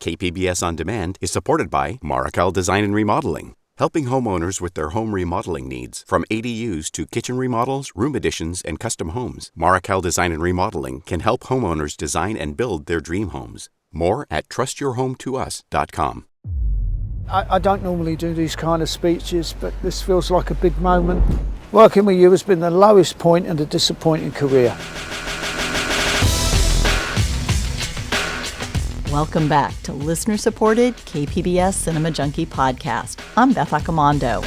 KPBS On Demand is supported by Markel Design and Remodeling, helping homeowners with their home remodeling needs. From ADUs to kitchen remodels, room additions, and custom homes, Markel Design and Remodeling can help homeowners design and build their dream homes. More at trustyourhometous.com. I don't normally do these kind of speeches, but this feels like a big moment. Working with you has been the lowest point in a disappointing career. Welcome back to listener-supported KPBS Cinema Junkie podcast. I'm Beth Accomando.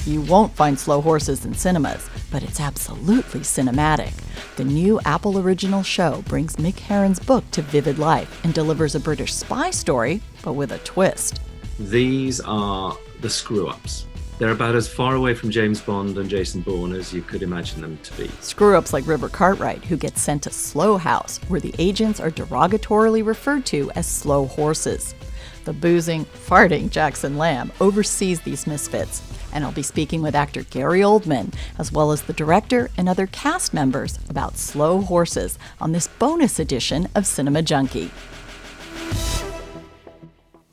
You won't find slow horses in cinemas, but it's absolutely cinematic. The new Apple original show brings Micke Herron's book to vivid life and delivers a British spy story, but with a twist. These are the screw-ups. They're about as far away from James Bond and Jason Bourne as you could imagine them to be. Screw-ups like River Cartwright, who gets sent to Slow House, where the agents are derogatorily referred to as slow horses. The boozing, farting Jackson Lamb oversees these misfits, and I'll be speaking with actor Gary Oldman, as well as the director and other cast members about slow horses on this bonus edition of Cinema Junkie.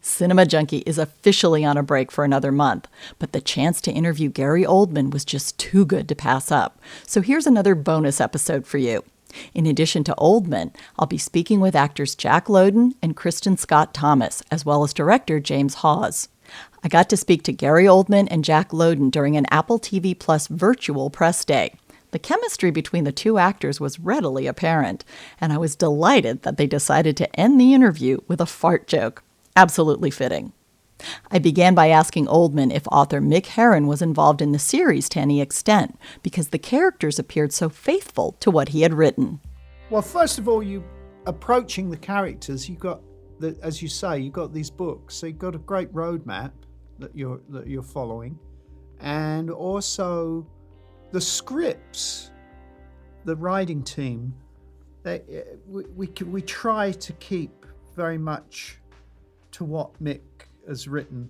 Cinema Junkie is officially on a break for another month, but the chance to interview Gary Oldman was just too good to pass up. So here's another bonus episode for you. In addition to Oldman, I'll be speaking with actors Jack Lowden and Kristin Scott Thomas, as well as director James Hawes. I got to speak to Gary Oldman and Jack Lowden during an Apple TV Plus virtual press day. The chemistry between the two actors was readily apparent, and I was delighted that they decided to end the interview with a fart joke. Absolutely fitting. I began by asking Oldman if author Micke Herron was involved in the series to any extent, because the characters appeared so faithful to what he had written. Well, first of all, you approaching the characters, you got, as you say, you got these books, so you've got a great roadmap that you're following, and also the scripts, the writing team. We try to keep very much to what Mick has written.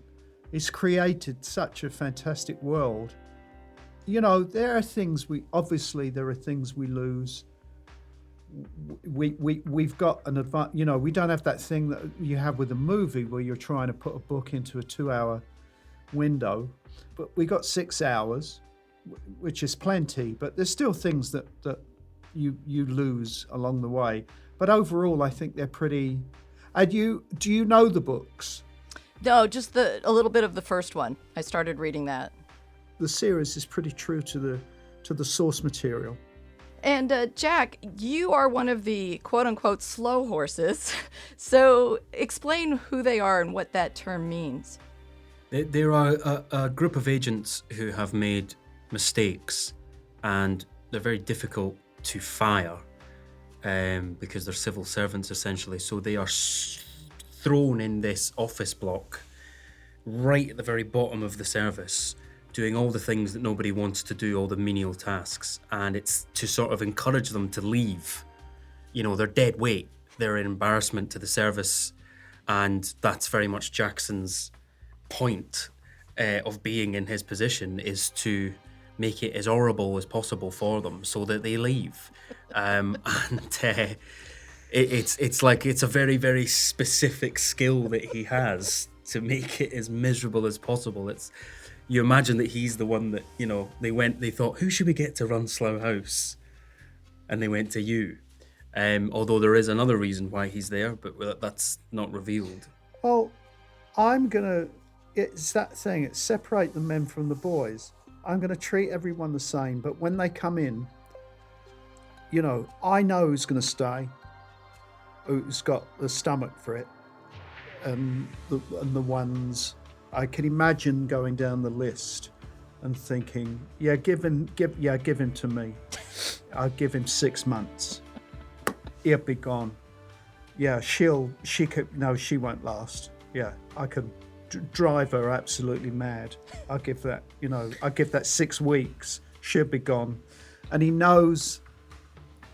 He's created such a fantastic world. You know, there are things we lose. We've got an advantage. You know, we don't have that thing that you have with a movie where you're trying to put a book into a 2-hour window, but we got 6 hours, which is plenty, but there's still things that you lose along the way. But overall, I think they're pretty. And do you know the books? No, just a little bit of the first one. I started reading that. The series is pretty true to the source material. And Jack, you are one of the quote-unquote slow horses. So explain who they are and what that term means. There are a group of agents who have made mistakes, and they're very difficult to fire. Because they're civil servants, essentially. So they are thrown in this office block right at the very bottom of the service, doing all the things that nobody wants to do, all the menial tasks. And it's to sort of encourage them to leave. You know, they're dead weight. They're an embarrassment to the service. And that's very much Jackson's point of being in his position, is to make it as horrible as possible for them so that they leave. It's a very, very specific skill that he has to make it as miserable as possible. You imagine that he's the one that, you know, they thought, who should we get to run Slough House? And they went to you. Although there is another reason why he's there, but that's not revealed. Well, it's that thing, it's separate the men from the boys. I'm going to treat everyone the same, but when they come in, you know, I know who's going to stay, who's got the stomach for it, and the ones I can imagine going down the list and thinking, give him to me. I'll give him 6 months. He'll be gone. Yeah, she won't last. Yeah, I can drive her absolutely mad. I'll give that 6 weeks. She'll be gone. And he knows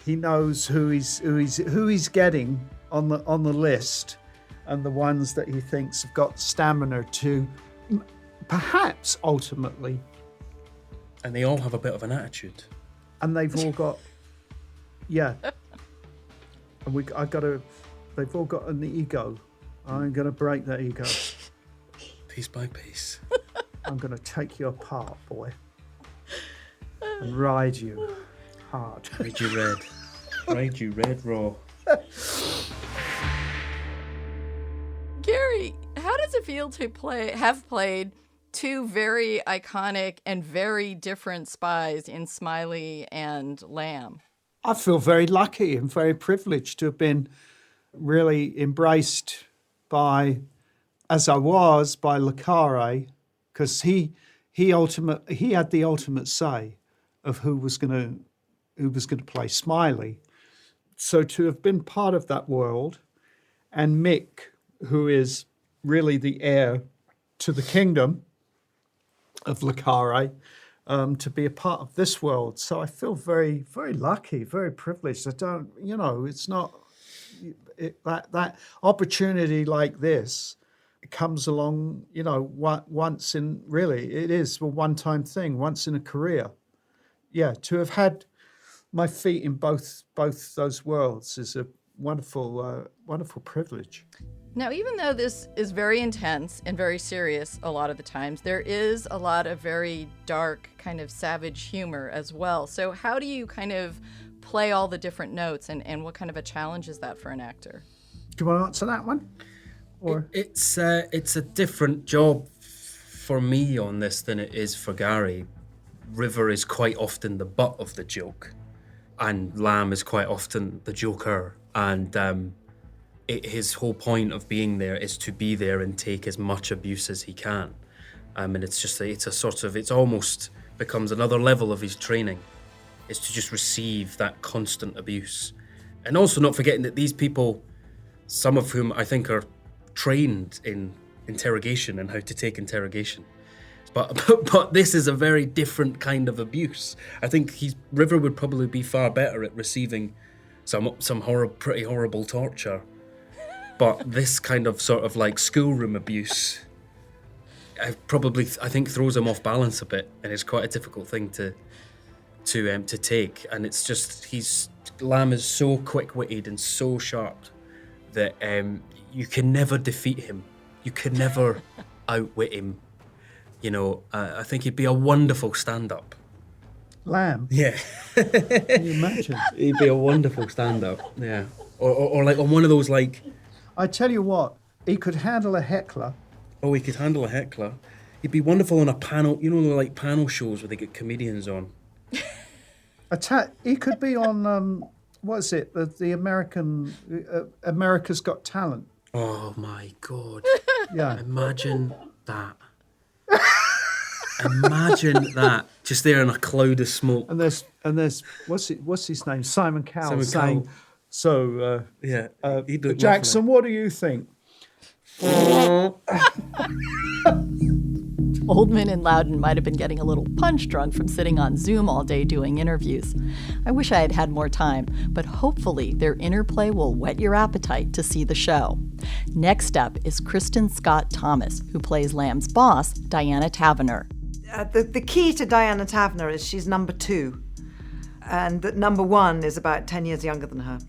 who he's getting on the list, and the ones that he thinks have got stamina to perhaps ultimately. And they all have a bit of an attitude. And they've all got, yeah. and they've all got an ego. I'm gonna break that ego. Piece by piece. I'm gonna take you apart, boy, and ride you hard. Ride you red. Ride you red raw. Gary, how does it feel to have played two very iconic and very different spies in Smiley and Lamb? I feel very lucky and very privileged to have been really embraced by, as I was, by Le Carre, because he had the ultimate say of who was going to play Smiley. So to have been part of that world, and Mick, who is really the heir to the kingdom of Le Carre, to be a part of this world. So I feel very, very lucky, very privileged. It's not that opportunity like this comes along, once in, really, it is a one-time thing, once in a career. Yeah, to have had my feet in both those worlds is a wonderful privilege. Now, even though this is very intense and very serious a lot of the times, there is a lot of very dark, kind of savage humor as well. So how do you kind of play all the different notes, and what kind of a challenge is that for an actor? Do you want to answer that one? Or It's a different job for me on this than it is for Gary. River is quite often the butt of the joke, and Lamb is quite often the joker. And his whole point of being there is to be there and take as much abuse as he can. And it's almost becomes another level of his training, is to just receive that constant abuse. And also not forgetting that these people, some of whom I think are trained in interrogation and how to take interrogation. But this is a very different kind of abuse. I think River would probably be far better at receiving some pretty horrible torture. But this kind of sort of like schoolroom abuse, I think throws him off balance a bit, and it's quite a difficult thing to take. And it's just Lamb is so quick-witted and so sharp that you can never defeat him. You can never outwit him. I think he'd be a wonderful stand-up. Lamb? Yeah. Can you imagine? He'd be a wonderful stand-up. Yeah. Or like on one of those like. I tell you what, he could handle a heckler. Oh, he could handle a heckler. He'd be wonderful on a panel. Like panel shows where they get comedians on. He could be on what is it? The American America's Got Talent. Oh my God! Yeah. Imagine that. Imagine that. Just there in a cloud of smoke. And there's what's his name? Simon Cowell saying. Cowell. So, yeah, Jackson, what do you think? Oldman and Lowden might have been getting a little punch drunk from sitting on Zoom all day doing interviews. I wish I had had more time, but hopefully their interplay will whet your appetite to see the show. Next up is Kristin Scott Thomas, who plays Lamb's boss, Diana Taverner. The key to Diana Taverner is she's number 2, and that number 1 is about 10 years younger than her.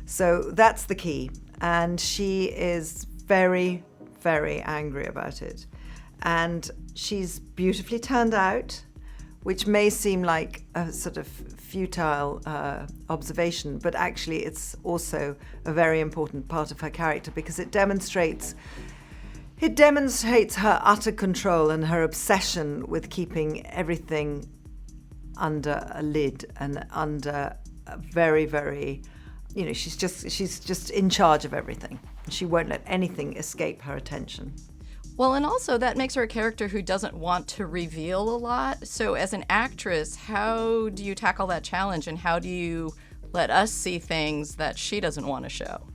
So that's the key. And she is very, very angry about it. And she's beautifully turned out, which may seem like a sort of futile observation, but actually it's also a very important part of her character, because it demonstrates her utter control and her obsession with keeping everything under a lid and under a very, very, she's just in charge of everything. She won't let anything escape her attention. Well, and also that makes her a character who doesn't want to reveal a lot. So as an actress, how do you tackle that challenge, and how do you let us see things that she doesn't want to show?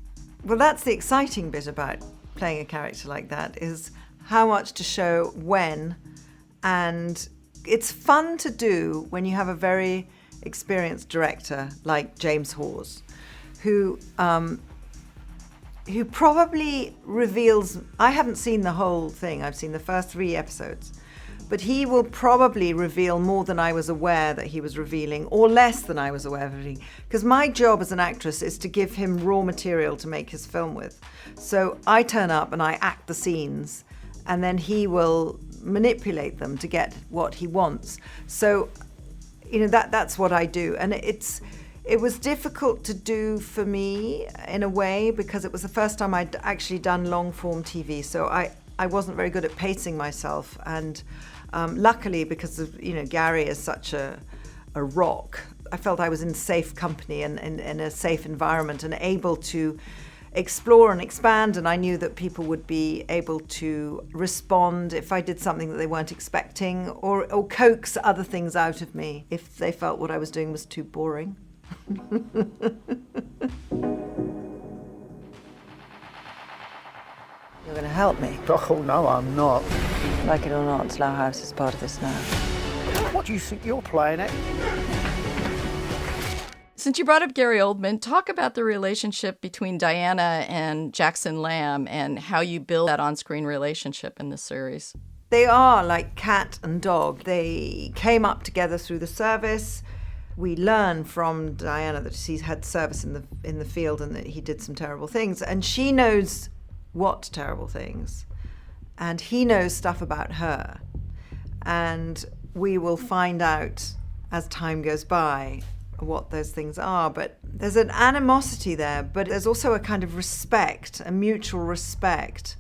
Well, that's the exciting bit about playing a character like that, is how much to show when. And it's fun to do when you have a very experienced director like James Hawes, who probably reveals. I haven't seen the whole thing. I've seen the first 3 episodes, But he will probably reveal more than I was aware that he was revealing, or less than I was aware of revealing. Because my job as an actress is to give him raw material to make his film with. So I turn up and I act the scenes, and then he will manipulate them to get what he wants. So, that's what I do. And it was difficult to do for me in a way, because it was the first time I'd actually done long form TV. So I wasn't very good at pacing myself. And luckily, because of, Gary is such a rock, I felt I was in safe company and in a safe environment and able to explore and expand, and I knew that people would be able to respond if I did something that they weren't expecting, or coax other things out of me if they felt what I was doing was too boring. You're going to help me? Oh, no, I'm not. Like it or not, Slough House is part of this now. What do you think you're playing at? Since you brought up Gary Oldman, talk about the relationship between Diana and Jackson Lamb and how you build that on-screen relationship in this series. They are like cat and dog. They came up together through the service. We learn from Diana that she's had service in the field and that he did some terrible things. And she knows what terrible things. And he knows stuff about her. And we will find out as time goes by what those things are. But there's an animosity there, but there's also a kind of respect, a mutual respect,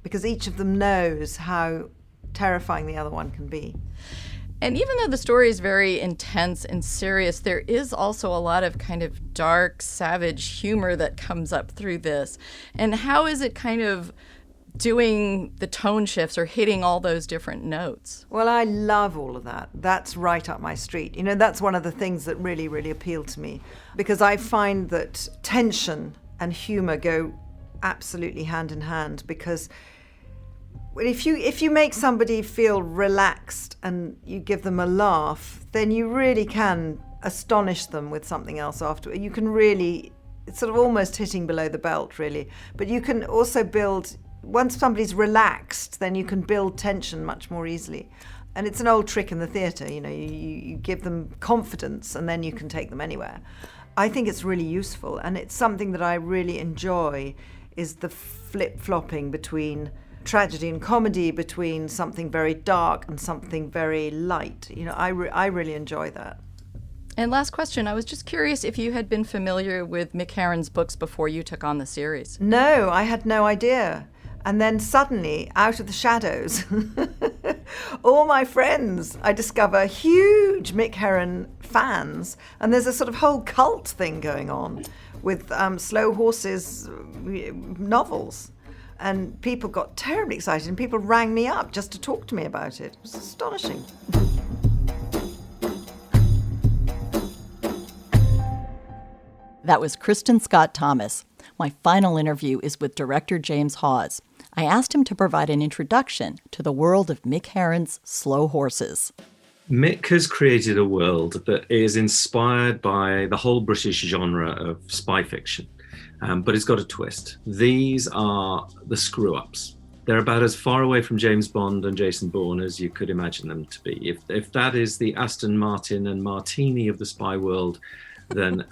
because each of them knows how terrifying the other one can be. And even though the story is very intense and serious, there is also a lot of kind of dark, savage humor that comes up through this. And how is it kind of doing the tone shifts or hitting all those different notes? Well, I love all of that. That's right up my street. That's one of the things that really, really appealed to me, because I find that tension and humor go absolutely hand in hand, because if you make somebody feel relaxed and you give them a laugh, then you really can astonish them with something else after. You can really, it's sort of almost hitting below the belt, really. But you can also build, once somebody's relaxed, then you can build tension much more easily. And it's an old trick in the theatre, you give them confidence and then you can take them anywhere. I think it's really useful, and it's something that I really enjoy, is the flip-flopping between tragedy and comedy, between something very dark and something very light. I really enjoy that. And last question, I was just curious if you had been familiar with Micke Herron's books before you took on the series. No, I had no idea. And then suddenly, out of the shadows, all my friends, I discover huge Micke Herron fans. And there's a sort of whole cult thing going on with Slow Horses novels. And people got terribly excited, and people rang me up just to talk to me about it. It was astonishing. That was Kristin Scott Thomas. My final interview is with director James Hawes. I asked him to provide an introduction to the world of Micke Herron's Slow Horses. Mick has created a world that is inspired by the whole British genre of spy fiction. But it's got a twist. These are the screw-ups. They're about as far away from James Bond and Jason Bourne as you could imagine them to be. If that is the Aston Martin and Martini of the spy world, then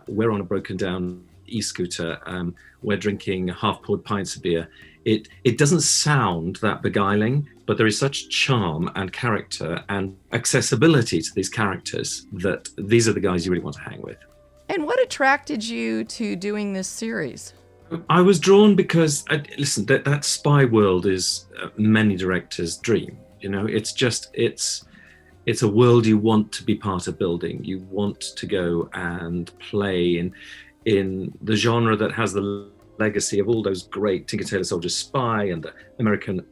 we're on a broken down e-scooter. We're drinking half-poured pints of beer. It doesn't sound that beguiling, but there is such charm and character and accessibility to these characters that these are the guys you really want to hang with. And what attracted you to doing this series? I was drawn because, listen, that spy world is many directors' dream. It's a world you want to be part of building. You want to go and play in the genre that has the legacy of all those great Tinker Tailor Soldier Spy and the American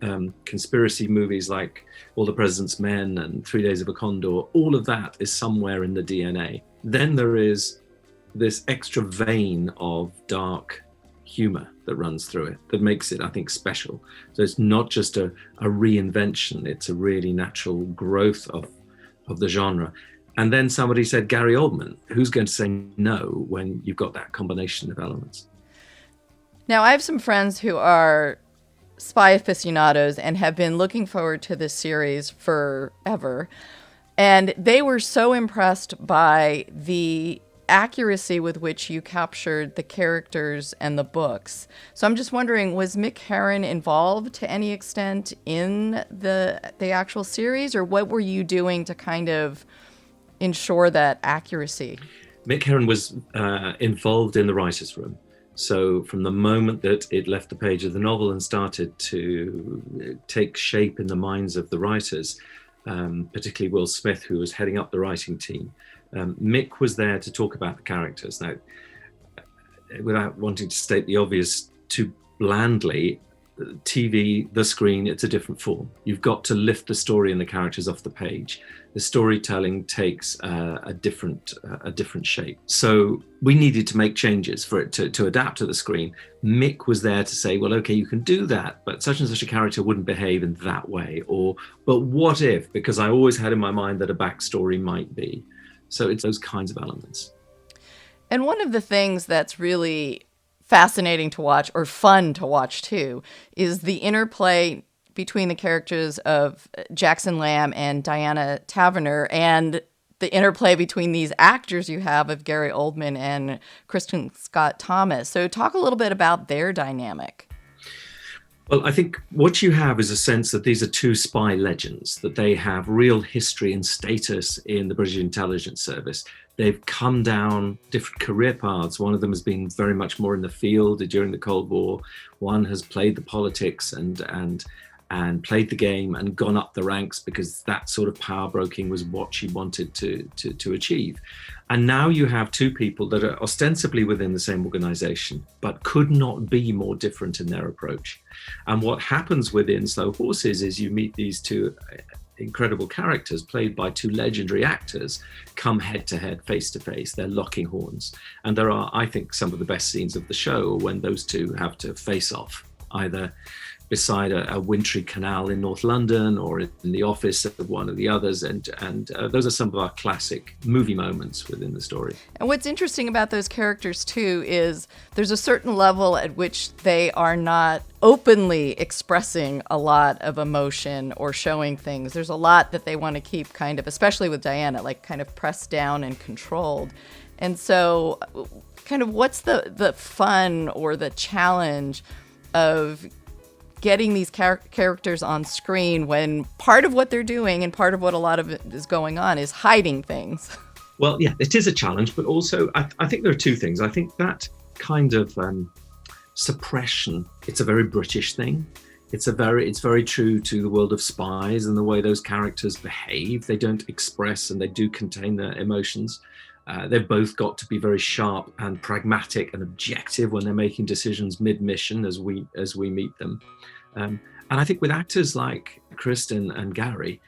conspiracy movies like All the President's Men and 3 Days of a Condor. All of that is somewhere in the DNA. Then there is this extra vein of dark humor that runs through it that makes it, I think, special. So it's not just a reinvention, it's a really natural growth of the genre. And then somebody said, Gary Oldman, who's going to say no when you've got that combination of elements? Now, I have some friends who are spy aficionados and have been looking forward to this series forever. And they were so impressed by the accuracy with which you captured the characters and the books. So I'm just wondering, was Micke Herron involved to any extent in the actual series, or what were you doing to kind of ensure that accuracy? Micke Herron was involved in the writer's room. So from the moment that it left the page of the novel and started to take shape in the minds of the writers, particularly Will Smith, who was heading up the writing team, Mick was there to talk about the characters. Now, without wanting to state the obvious too blandly, TV, the screen, it's a different form. You've got to lift the story and the characters off the page. The storytelling takes a different shape. So we needed to make changes for it to adapt to the screen. Mick was there to say, well, okay, you can do that, but such and such a character wouldn't behave in that way. But what if? Because I always had in my mind that a backstory might be. So it's those kinds of elements. And one of the things that's really fascinating to watch, or fun to watch too, is the interplay between the characters of Jackson Lamb and Diana Taverner, and the interplay between these actors you have of Gary Oldman and Kristin Scott Thomas. So talk a little bit about their dynamic. Well, I think what you have is a sense that these are two spy legends, that they have real history and status in the British intelligence service. They've come down different career paths. One of them has been very much more in the field during the Cold War. One has played the politics and played the game and gone up the ranks because that sort of power broking was what she wanted to achieve. And now you have two people that are ostensibly within the same organization, but could not be more different in their approach. And what happens within Slow Horses is you meet these two incredible characters played by two legendary actors come head to head, face to face. They're locking horns. And there are, I think, some of the best scenes of the show when those two have to face off, either beside a wintry canal in North London or in the office of one of the others. And those are some of our classic movie moments within the story. And what's interesting about those characters too is there's a certain level at which they are not openly expressing a lot of emotion or showing things. There's a lot that they want to keep kind of, especially with Diana, like kind of pressed down and controlled. And so kind of what's the fun or the challenge of getting these characters on screen when part of what they're doing and part of what a lot of it is going on is hiding things? Well, yeah, it is a challenge, but also I think there are two things. I think that kind of suppression, it's a very British thing. It's very true to the world of spies and the way those characters behave. They don't express and they do contain their emotions. They've both got to be very sharp and pragmatic and objective when they're making decisions mid-mission as we meet them. And I think with actors like Kristin and Gary,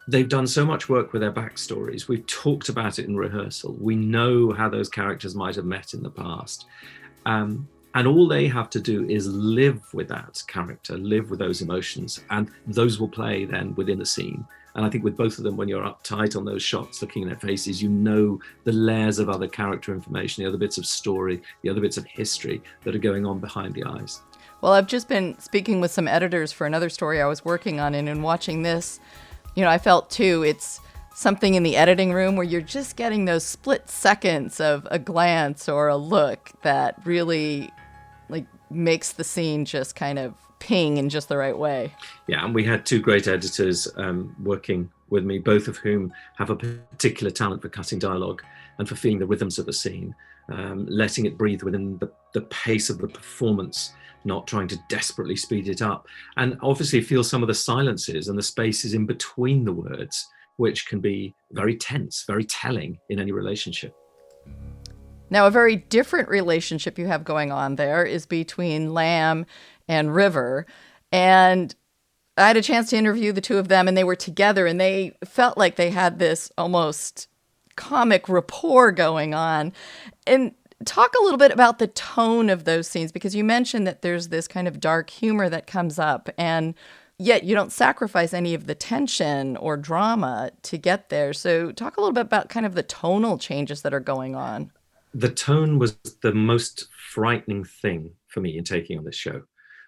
they've done so much work with their backstories. We've talked about it in rehearsal. We know how those characters might have met in the past. And all they have to do is live with that character, live with those emotions, and those will play then within the scene. And I think with both of them, when you're uptight on those shots, looking in their faces, you know the layers of other character information, the other bits of story, the other bits of history that are going on behind the eyes. Well, I've just been speaking with some editors for another story I was working on, and in watching this, I felt too, it's something in the editing room where you're just getting those split seconds of a glance or a look that really makes the scene just kind of ping in just the right way. Yeah, and we had two great editors working with me, both of whom have a particular talent for cutting dialogue and for feeling the rhythms of the scene, letting it breathe within the pace of the performance, not trying to desperately speed it up. And obviously feel some of the silences and the spaces in between the words, which can be very tense, very telling in any relationship. Now, a very different relationship you have going on there is between Lamb and River. And I had a chance to interview the two of them, and they were together, and they felt like they had this almost comic rapport going on. And talk a little bit about the tone of those scenes, because you mentioned that there's this kind of dark humor that comes up, and yet you don't sacrifice any of the tension or drama to get there. So talk a little bit about kind of the tonal changes that are going on. The tone was the most frightening thing for me in taking on this show,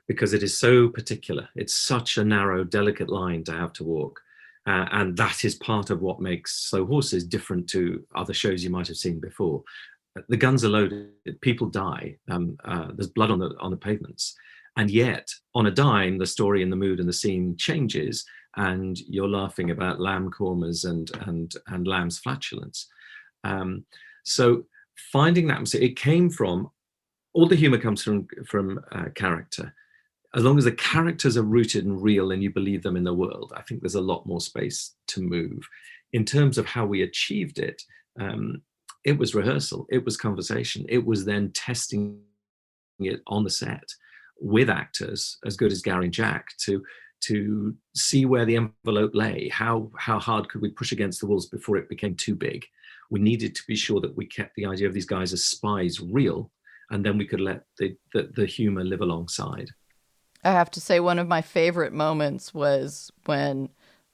because it is so particular. It's such a narrow, delicate line to have to walk. And that is part of what makes Slow Horses different to other shows you might have seen before. The guns are loaded, people die, there's blood on the pavements. And yet, on a dime, the story and the mood and the scene changes, and you're laughing about lamb kormas and lamb's flatulence. So finding that, it came from, all the humor comes from character. As long as the characters are rooted and real and you believe them in the world, I think there's a lot more space to move. In terms of how we achieved it, it was rehearsal, it was conversation, it was then testing it on the set with actors as good as Gary and Jack to see where the envelope lay. How hard could we push against the walls before it became too big? We needed to be sure that we kept the idea of these guys as spies real, and then we could let the humor live alongside. I have to say, one of my favorite moments was when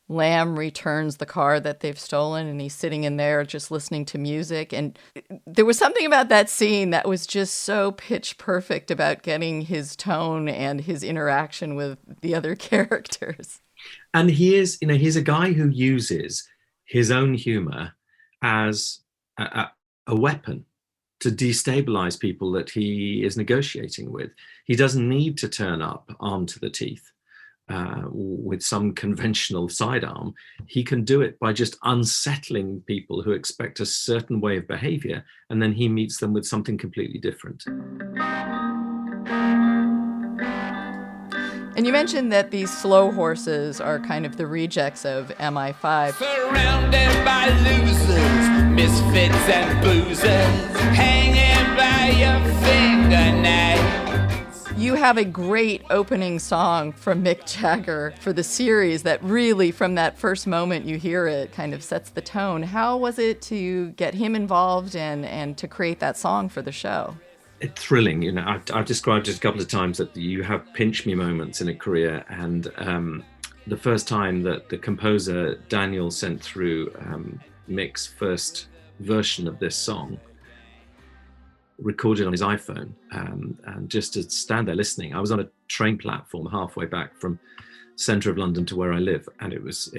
Lamb returns the car that they've stolen, and he's sitting in there just listening to music. And there was something about that scene that was just so pitch perfect about getting his tone and his interaction with the other characters. And he's a guy who uses his own humor as a weapon to destabilize people that he is negotiating with. He doesn't need to turn up armed to the teeth with some conventional sidearm. He can do it by just unsettling people who expect a certain way of behavior, and then he meets them with something completely different. And you mentioned that these Slow Horses are kind of the rejects of MI5. Surrounded by losers, misfits and boozers, hanging by your fingernails. You have a great opening song from Mick Jagger for the series that really, from that first moment you hear it, kind of sets the tone. How was it to get him involved and to create that song for the show? It's thrilling. I've described it a couple of times that you have pinch me moments in a career, and the first time that the composer Daniel sent through Mick's first version of this song, recorded on his iPhone, and just to stand there listening. I was on a train platform halfway back from centre of London to where I live, and it was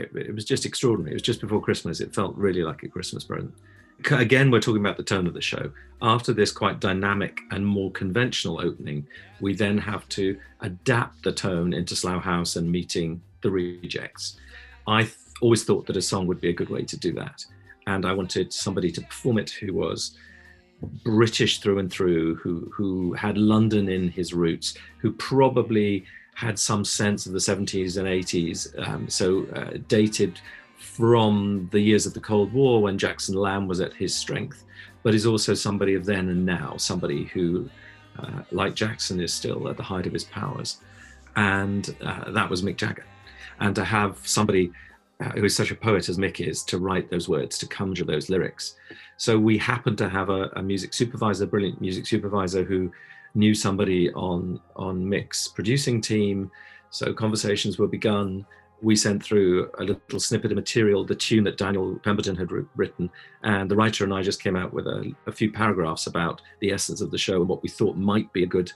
just extraordinary. It was just before Christmas. It felt really like a Christmas present. Again, we're talking about the tone of the show. After this quite dynamic and more conventional opening, we then have to adapt the tone into Slough House and meeting the rejects. I always thought that a song would be a good way to do that. And I wanted somebody to perform it who was British through and through, who had London in his roots, who probably had some sense of the 70s and 80s, dated from the years of the Cold War when Jackson Lamb was at his strength, but is also somebody of then and now, somebody who, like Jackson, is still at the height of his powers. And that was Mick Jagger. And to have somebody who is such a poet as Mick is to write those words, to conjure those lyrics. So we happened to have a music supervisor, brilliant music supervisor, who knew somebody on Mick's producing team. So conversations were begun. We sent through a little snippet of material, the tune that Daniel Pemberton had written, and the writer and I just came out with a few paragraphs about the essence of the show and what we thought might be a good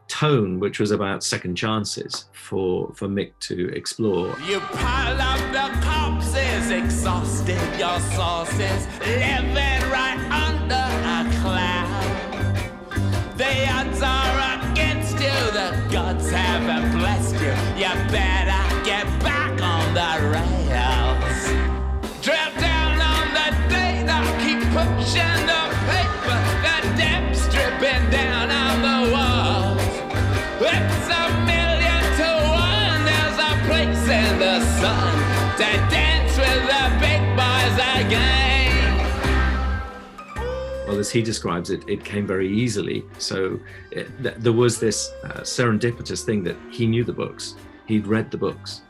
tone, which was about second chances for Mick to explore. You pile up the corpses, exhausted your sources, living right under a cloud. The odds are against you, the gods haven't blessed you. You better get back on the rails. Drill down on the data, keep pushing the paper, the depths dripping down on the walls. It's 1,000,000 to 1, there's a place in the sun to dance with the big boys again. Well, as he describes it, it came very easily. So there was this serendipitous thing that he knew the books. He'd read the books.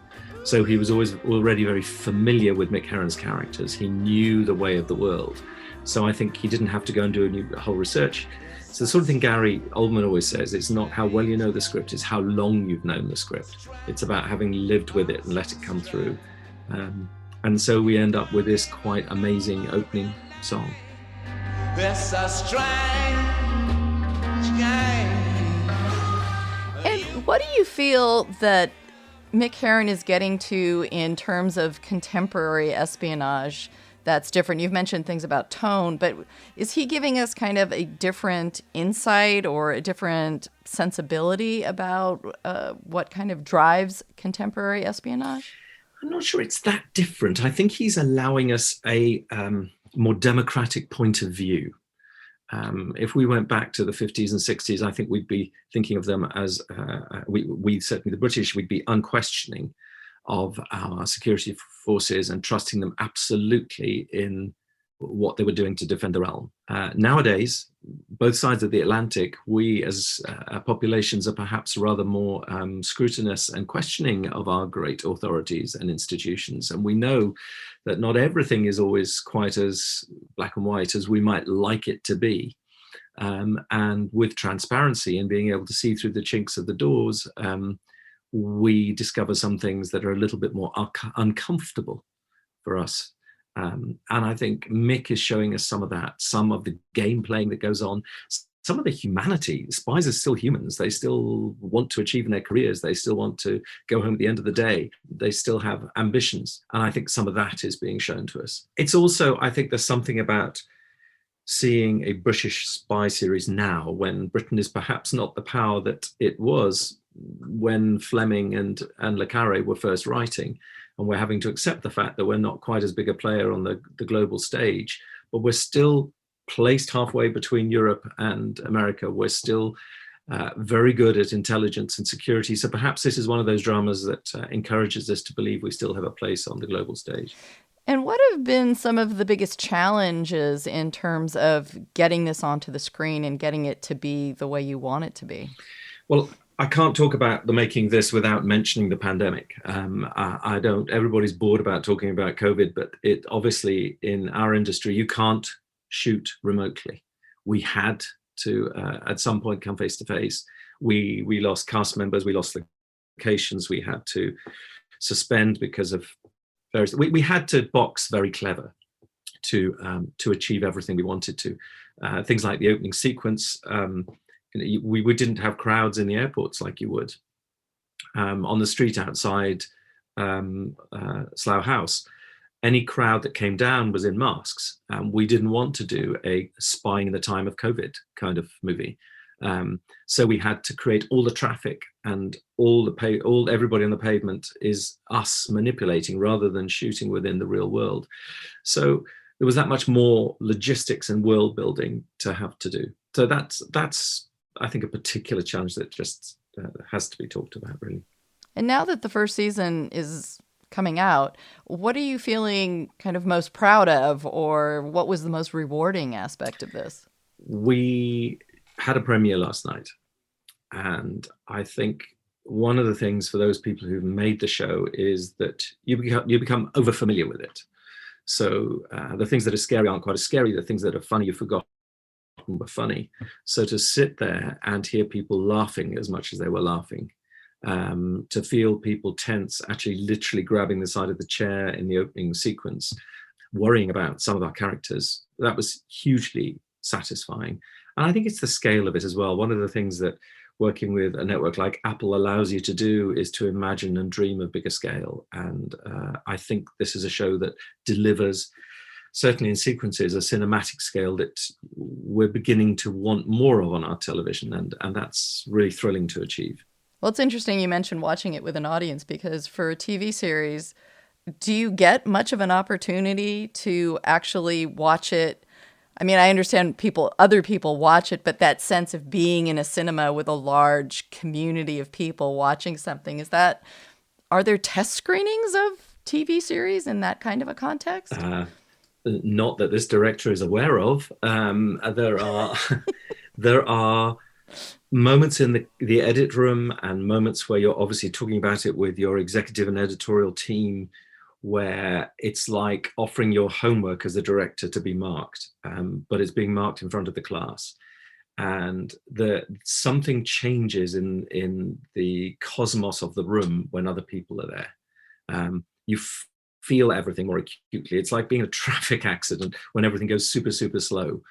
So he was already very familiar with Micke Herron's characters. He knew the way of the world. So I think he didn't have to go and do a whole research. It's the sort of thing Gary Oldman always says, it's not how well you know the script, it's how long you've known the script. It's about having lived with it and let it come through. And so we end up with this quite amazing opening song. It's a strange game. And What do you feel that Micke Herron is getting to in terms of contemporary espionage that's different? You've mentioned things about tone, but is he giving us kind of a different insight or a different sensibility about what kind of drives contemporary espionage? I'm not sure it's that different. I think he's allowing us a more democratic point of view. If we went back to the 50s and 60s, I think we'd be thinking of them as, we certainly the British, we'd be unquestioning of our security forces and trusting them absolutely in what they were doing to defend the realm. Nowadays, both sides of the Atlantic, we as populations are perhaps rather more scrutinous and questioning of our great authorities and institutions. And we know that not everything is always quite as black and white as we might like it to be. And with transparency and being able to see through the chinks of the doors, we discover some things that are a little bit more uncomfortable for us. And I think Micke is showing us some of that, some of the game playing that goes on, some of the humanity. Spies are still humans. They still want to achieve in their careers. They still want to go home at the end of the day. They still have ambitions. And I think some of that is being shown to us. It's also, I think there's something about seeing a British spy series now when Britain is perhaps not the power that it was when Fleming and Le Carre were first writing. And we're having to accept the fact that we're not quite as big a player on the global stage, but we're still placed halfway between Europe and America. We're still very good at intelligence and security. So perhaps this is one of those dramas that encourages us to believe we still have a place on the global stage. And what have been some of the biggest challenges in terms of getting this onto the screen and getting it to be the way you want it to be? Well, I can't talk about the making of this without mentioning the pandemic. I don't, everybody's bored about talking about COVID, but it obviously in our industry, you can't shoot remotely. We had to, at some point, come face to face. We lost cast members, we lost locations, we had to suspend because of various, we had to box very clever to achieve everything we wanted to. Things like the opening sequence, we didn't have crowds in the airports like you would. On the street outside Slough House, any crowd that came down was in masks. We didn't want to do a spying in the time of COVID kind of movie. So we had to create all the traffic and everybody on the pavement is us manipulating rather than shooting within the real world. So there was that much more logistics and world building to have to do. So that's I think a particular challenge that just has to be talked about, really. And now that the first season is coming out, what are you feeling kind of most proud of, or what was the most rewarding aspect of this? We had a premiere last night, and I think one of the things for those people who've made the show is that you become over familiar with it. So the things that are scary aren't quite as scary. The things that are funny, you forgot were funny. So to sit there and hear people laughing as much as they were laughing, to feel people tense, actually literally grabbing the side of the chair in the opening sequence, worrying about some of our characters, that was hugely satisfying. And I think it's the scale of it as well. One of the things that working with a network like Apple allows you to do is to imagine and dream of bigger scale. And I think this is a show that delivers, certainly in sequences, a cinematic scale that we're beginning to want more of on our television. And that's really thrilling to achieve. Well, it's interesting you mentioned watching it with an audience, because for a TV series, do you get much of an opportunity to actually watch it? I mean, I understand other people watch it, but that sense of being in a cinema with a large community of people watching something, are there test screenings of TV series in that kind of a context? Not that this director is aware of. There are moments in the edit room and moments where you're obviously talking about it with your executive and editorial team, where it's like offering your homework as a director to be marked, but it's being marked in front of the class. And something changes in the cosmos of the room when other people are there. You feel everything more acutely. It's like being in a traffic accident when everything goes super, super slow.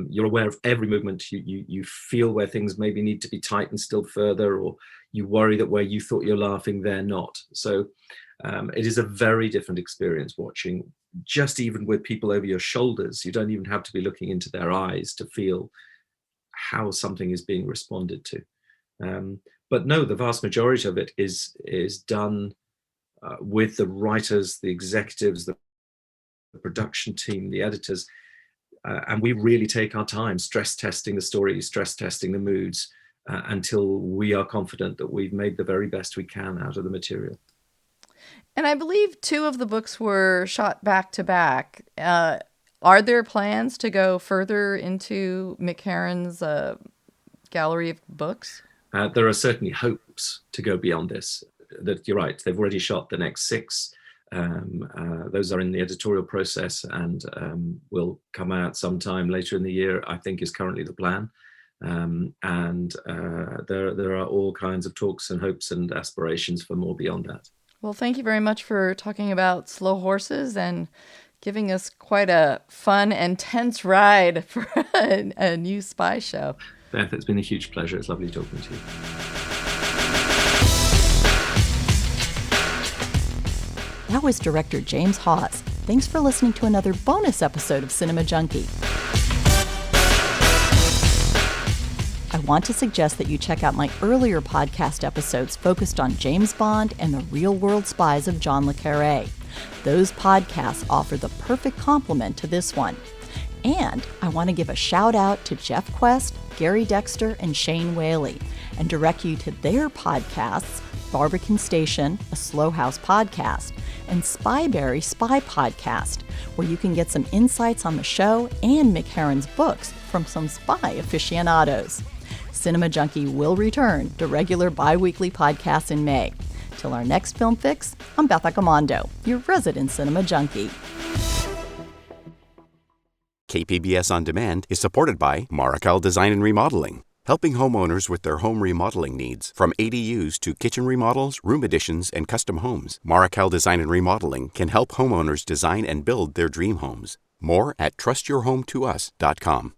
You're aware of every movement. You feel where things maybe need to be tightened still further, or you worry that where you thought you're laughing, they're not. So it is a very different experience watching, just even with people over your shoulders. You don't even have to be looking into their eyes to feel how something is being responded to. But no, the vast majority of it is done with the writers, the executives, the production team, the editors, and we really take our time stress testing the story, stress testing the moods, until we are confident that we've made the very best we can out of the material. And I believe 2 of the books were shot back to back. Are there plans to go further into Micke Herron's gallery of books? There are certainly hopes to go beyond this. That you're right, they've already shot the next 6. Those are in the editorial process and will come out sometime later in the year, I think is currently the plan. And there are all kinds of talks and hopes and aspirations for more beyond that. Well, thank you very much for talking about Slow Horses and giving us quite a fun and tense ride for a new spy show. Beth, it's been a huge pleasure. It's lovely talking to you. That was director James Hawes. Thanks for listening to another bonus episode of Cinema Junkie. I want to suggest that you check out my earlier podcast episodes focused on James Bond and the real-world spies of John le Carré. Those podcasts offer the perfect complement to this one. And I want to give a shout out to Jeff Quest, Gary Dexter, and Shane Whaley, and direct you to their podcasts, Barbican Station, a Slow House podcast, and Spyberry Spy Podcast, where you can get some insights on the show and Micke Herron's books from some spy aficionados. Cinema Junkie will return to regular bi-weekly podcasts in May. Till our next Film Fix, I'm Beth Accomando, your resident Cinema Junkie. KPBS On Demand is supported by Markel Design and Remodeling, helping homeowners with their home remodeling needs. From ADUs to kitchen remodels, room additions, and custom homes, Markel Design and Remodeling can help homeowners design and build their dream homes. More at trustyourhometous.com.